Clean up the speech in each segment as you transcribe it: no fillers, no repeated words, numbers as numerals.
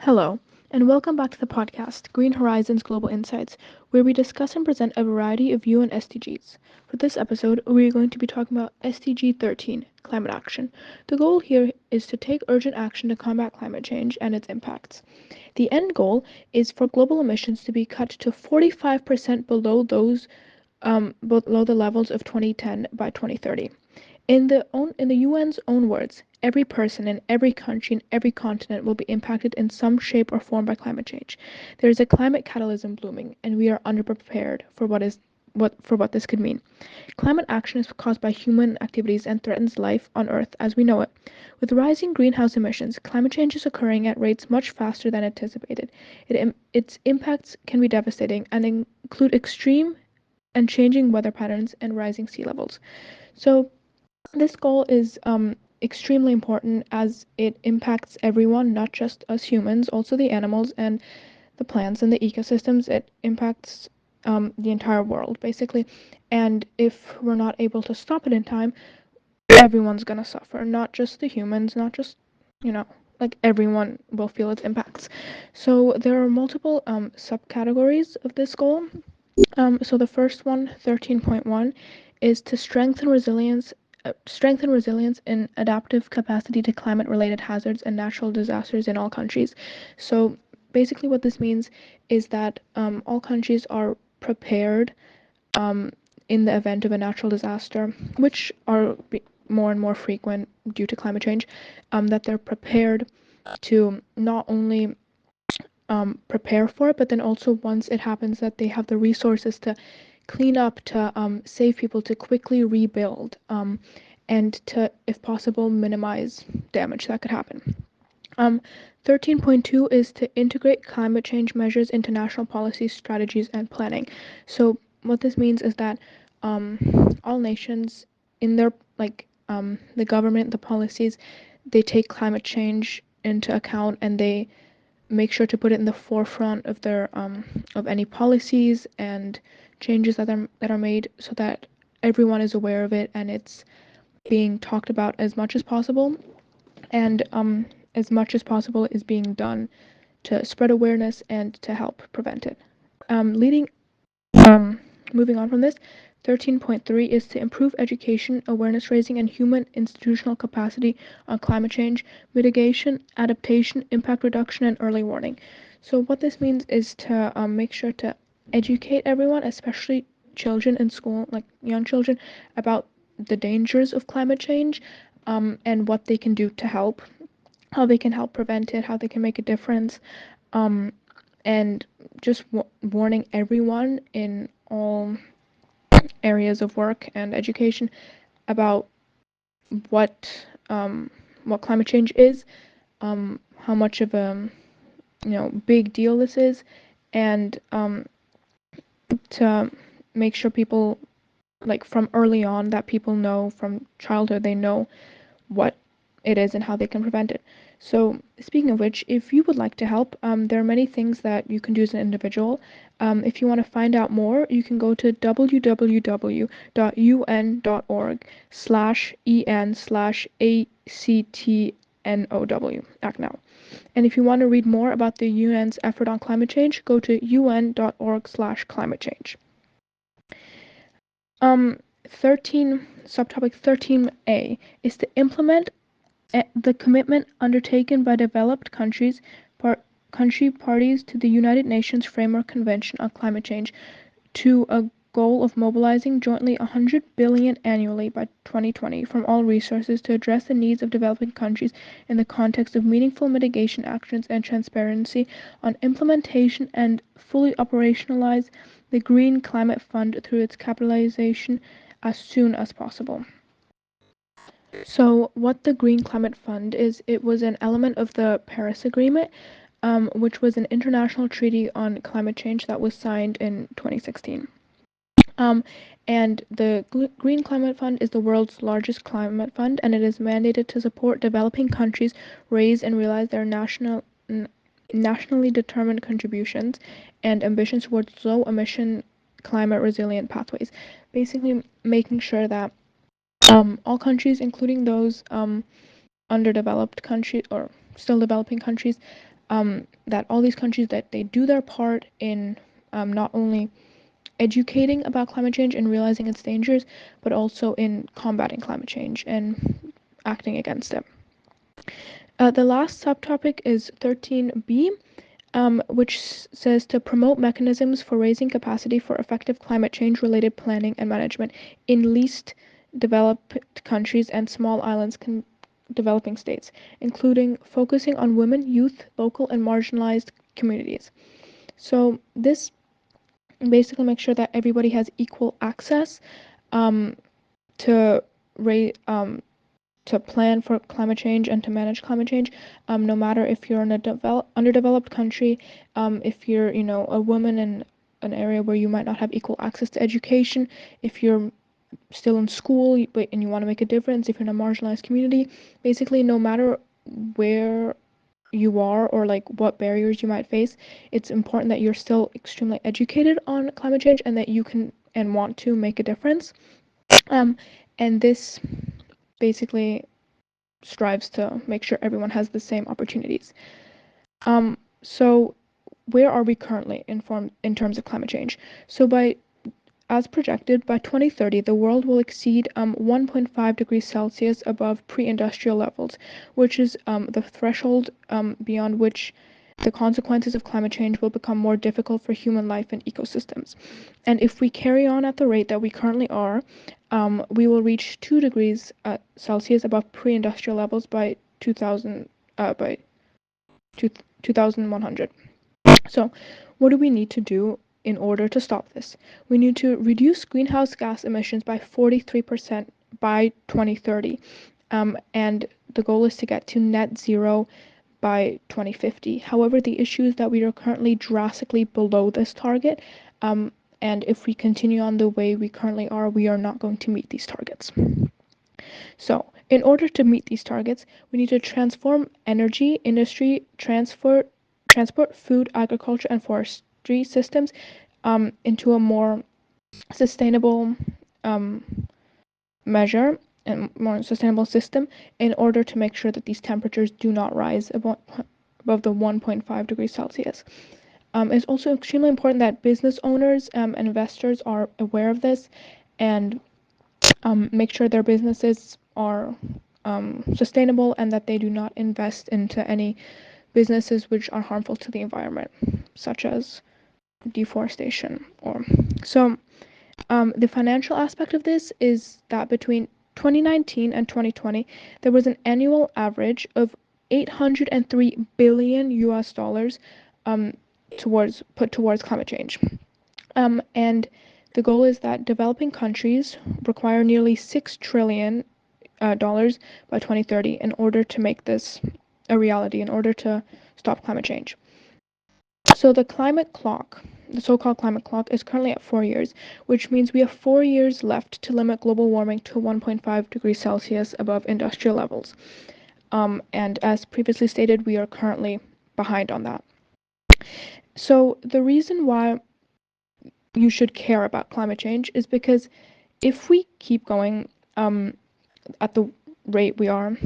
Hello, and welcome back to the podcast, Green Horizons Global Insights, where we discuss and present a variety of UN SDGs. For this episode, we are going to be talking about SDG 13, climate action. The goal here is to take urgent action to combat climate change and its impacts. The end goal is for global emissions to be cut to 45% below the levels of 2010 by 2030. In the UN's own words, every person in every country in every continent will be impacted in some shape or form by climate change. There is a climate catalysm blooming, and we are underprepared for what this could mean. Climate action is caused by human activities and threatens life on Earth as we know it. With rising greenhouse emissions, climate change is occurring at rates much faster than anticipated. Its impacts can be devastating and include extreme and changing weather patterns and rising sea levels. So, this goal is extremely important as it impacts everyone, not just us humans, also the animals and the plants and the ecosystems. It impacts the entire world, basically. And if we're not able to stop it in time, everyone's gonna suffer, not just the humans, not just, you know, like everyone will feel its impacts. So there are multiple subcategories of this goal. So the first one, 13.1, is to strengthen resilience in adaptive capacity to climate-related hazards and natural disasters in all countries. So basically, what this means is that all countries are prepared um, in the event of a natural disaster, which are more and more frequent due to climate change. That they're prepared to not only prepare for it, but then also once it happens, that they have the resources to clean up, to save people, to quickly rebuild, and to, if possible, minimize damage that could happen. Um, 13.2 is to integrate climate change measures into national policies, strategies, and planning. So what this means is that all nations, in their the government, the policies, they take climate change into account, and they make sure to put it in the forefront of their of any policies and changes that are made, so that everyone is aware of it and it's being talked about as much as possible, and as much as possible is being done to spread awareness and to help prevent it. Leading um, Moving on from this, 13.3 is to improve education, awareness raising, and human institutional capacity on climate change, mitigation, adaptation, impact reduction, and early warning. So, what this means is to make sure to educate everyone, especially children in school, like young children, about the dangers of climate change, and what they can do to help, how they can help prevent it, how they can make a difference, um, and just warning everyone in all areas of work and education about what what climate change is, how much of a big deal this is, and to make sure people, like from early on, that people know from childhood, they know what it is and how they can prevent it. So, speaking of which, if you would like to help, there are many things that you can do as an individual. If you want to find out more, you can go to www.un.org/en/actnow, act now. And if you want to read more about the UN's effort on climate change, go to un.org/climate change. 13 subtopic 13A is to implement the commitment undertaken by developed countries, country parties to the United Nations Framework Convention on Climate Change, to a goal of mobilizing jointly 100 billion annually by 2020 from all resources to address the needs of developing countries in the context of meaningful mitigation actions and transparency on implementation, and fully operationalize the Green Climate Fund through its capitalization as soon as possible. So, what the Green Climate Fund is, it was an element of the Paris Agreement, which was an international treaty on climate change that was signed in 2016. Um, and the Green Climate Fund is the world's largest climate fund, and it is mandated to support developing countries raise and realize their nationally determined contributions and ambitions towards low emission, climate resilient pathways. Basically, making sure that all countries, including those underdeveloped countries, or still developing countries, that all these countries that they do their part in not only educating about climate change and realizing its dangers, but also in combating climate change and acting against it. The last subtopic is 13b, which says to promote mechanisms for raising capacity for effective climate change related planning and management in least developed countries and small islands developing states, including focusing on women, youth, local, and marginalized communities. So this basically makes sure that everybody has equal access um, to rate to plan for climate change and to manage climate change, no matter if you're in a underdeveloped country, if you're, a woman in an area where you might not have equal access to education, if you're still in school and you want to make a difference, if you're in a marginalized community, basically no matter where you are or like what barriers you might face, it's important that you're still extremely educated on climate change and that you can and want to make a difference. Um, and this basically strives to make sure everyone has the same opportunities. So where are we currently in terms of climate change? So as projected, by 2030, the world will exceed 1.5 degrees Celsius above pre-industrial levels, which is the threshold beyond which the consequences of climate change will become more difficult for human life and ecosystems. And if we carry on at the rate that we currently are, we will reach 2 degrees Celsius above pre-industrial levels by 2100. So, what do we need to do in order to stop this? We need to reduce greenhouse gas emissions by 43% by 2030. And the goal is to get to net zero by 2050. However, the issue is that we are currently drastically below this target. And if we continue on the way we currently are, we are not going to meet these targets. So, in order to meet these targets, we need to transform energy, industry, transport, food, agriculture, and forestry systems into a more sustainable um, measure and more sustainable system in order to make sure that these temperatures do not rise above the 1.5 degrees Celsius. It's also extremely important that business owners and investors are aware of this and make sure their businesses are sustainable and that they do not invest into any businesses which are harmful to the environment, such as deforestation. The financial aspect of this is that between 2019 and 2020, there was an annual average of 803 billion US dollars put towards climate change. And the goal is that developing countries require nearly $6 trillion by 2030 in order to make this a reality, in order to stop climate change. So the so-called climate clock, is currently at 4 years, which means we have 4 years left to limit global warming to 1.5 degrees Celsius above industrial levels. And as previously stated, we are currently behind on that. So the reason why you should care about climate change is because if we keep going at the rate we are,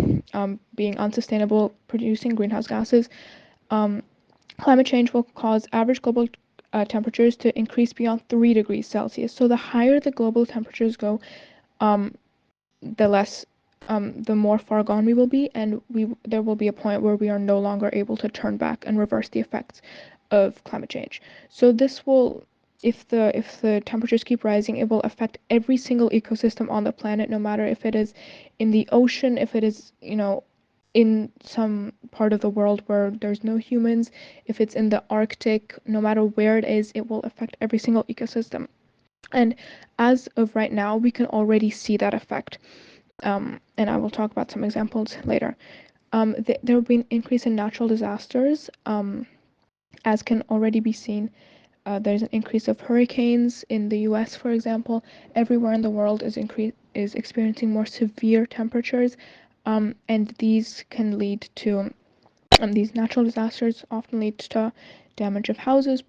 being unsustainable, producing greenhouse gases, climate change will cause average global temperatures to increase beyond 3 degrees Celsius. So the higher the global temperatures go, the less, the more far gone we will be, and there will be a point where we are no longer able to turn back and reverse the effects of climate change. So this will, if the temperatures keep rising, it will affect every single ecosystem on the planet, no matter if it is in the ocean, if it is, in some part of the world where there's no humans, if it's in the Arctic, no matter where it is, it will affect every single ecosystem. And as of right now, we can already see that effect. And I will talk about some examples later. There will be an increase in natural disasters, as can already be seen. There's an increase of hurricanes in the US, for example. Everywhere in the world is experiencing more severe temperatures, and these can lead to these natural disasters often lead to damage of houses,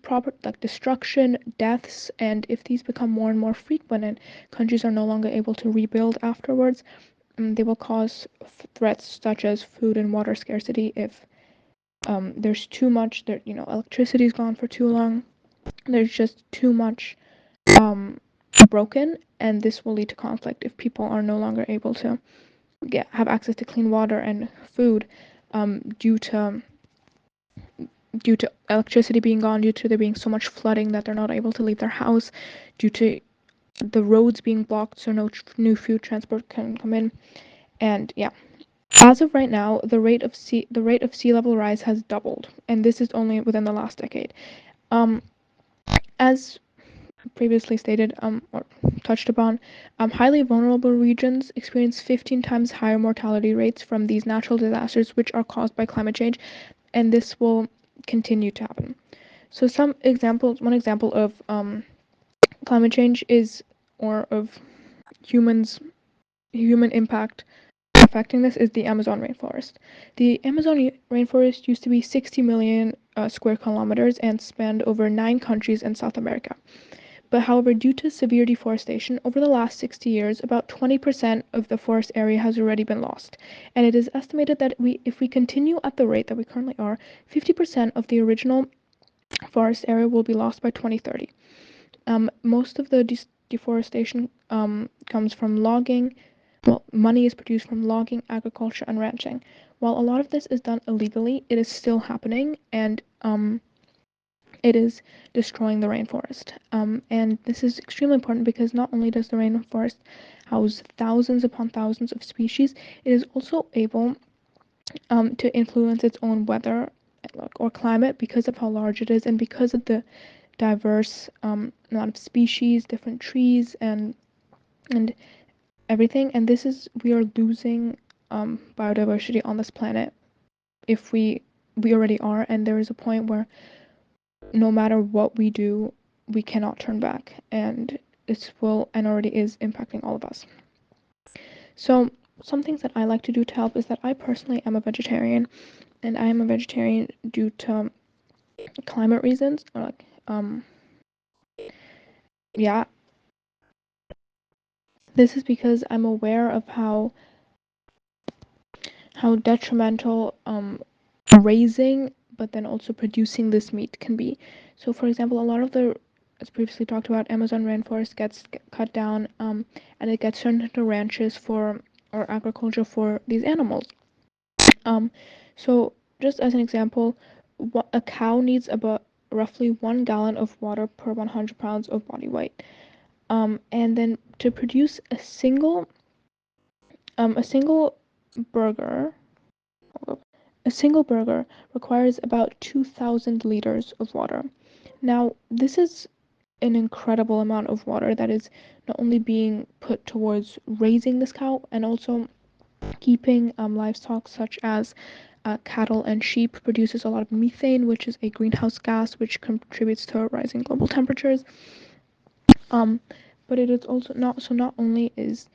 like destruction, deaths, and if these become more and more frequent and countries are no longer able to rebuild afterwards, they will cause threats such as food and water scarcity if There's too much there, electricity's gone for too long. There's just too much um, broken, and this will lead to conflict if people are no longer able to have access to clean water and food, due to electricity being gone, due to there being so much flooding that they're not able to leave their house, due to the roads being blocked so no new food transport can come in. And yeah, as of right now, the rate of sea level rise has doubled, and this is only within the last decade. Um, as previously stated, or touched upon, highly vulnerable regions experience 15 times higher mortality rates from these natural disasters, which are caused by climate change, and this will continue to happen. So, one example of climate change is, or of human impact affecting this, is the Amazon rainforest. The Amazon rainforest used to be 60 million square kilometers and spanned over 9 countries in South America. But however, due to severe deforestation, over the last 60 years, about 20% of the forest area has already been lost. And it is estimated that if we continue at the rate that we currently are, 50% of the original forest area will be lost by 2030. Most of the deforestation comes from logging. Well, money is produced from logging, agriculture, and ranching. While a lot of this is done illegally, it is still happening, and it is destroying the rainforest. And this is extremely important because not only does the rainforest house thousands upon thousands of species, it is also able to influence its own weather or climate because of how large it is and because of the diverse amount of species, different trees, and everything. And this is we are losing biodiversity on this planet if we already are, and there is a point where no matter what we do, we cannot turn back, and this will and already is impacting all of us. So some things that I like to do to help is that I personally am a vegetarian, and I am a vegetarian due to climate reasons, or yeah, this is because I'm aware of how detrimental raising but then also producing this meat can be. So, for example, a lot of the, as previously talked about, Amazon rainforest gets cut down, and it gets turned into ranches for or agriculture for these animals. Um, so, just as an example, a cow needs about roughly 1 gallon of water per 100 pounds of body weight. And then to produce a single burger A single burger requires about 2,000 liters of water. Now, this is an incredible amount of water that is not only being put towards raising this cow and also keeping livestock such as cattle and sheep produces a lot of methane, which is a greenhouse gas which contributes to rising global temperatures. Um, but it is also not only is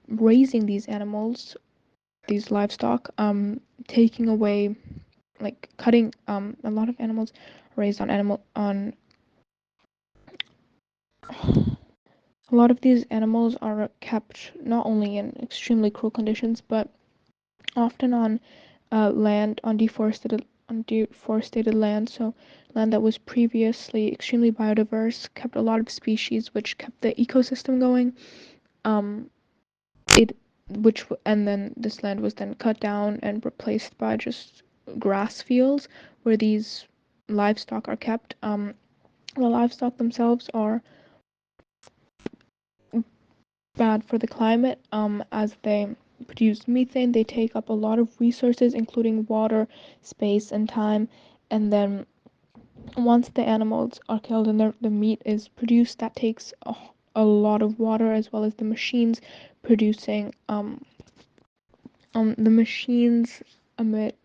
raising these animals, these livestock, taking away, like cutting, a lot of animals raised on animal on a lot of these animals are kept not only in extremely cruel conditions but often on land on deforested land, so land that was previously extremely biodiverse, kept a lot of species which kept the ecosystem going. um it and then this land was then cut down and replaced by just grass fields where these livestock are kept. The livestock themselves are bad for the climate, as they produce methane. They take up a lot of resources, including water, space, and time. And then once the animals are killed and the meat is produced, that takes a lot of water, as well as the machines producing. The machines emit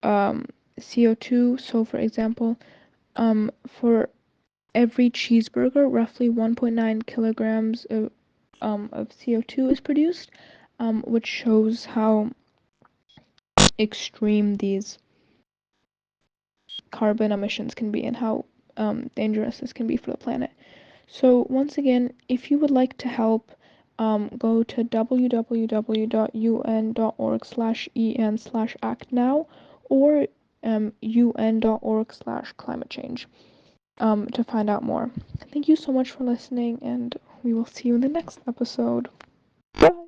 um, CO2. So, for example, for every cheeseburger, roughly 1.9 kilograms of CO2 is produced, which shows how extreme these carbon emissions can be and how dangerous this can be for the planet. So, once again, if you would like to help, go to www.un.org/en/act now, or un.org/climate change to find out more. Thank you so much for listening, and we will see you in the next episode. Bye.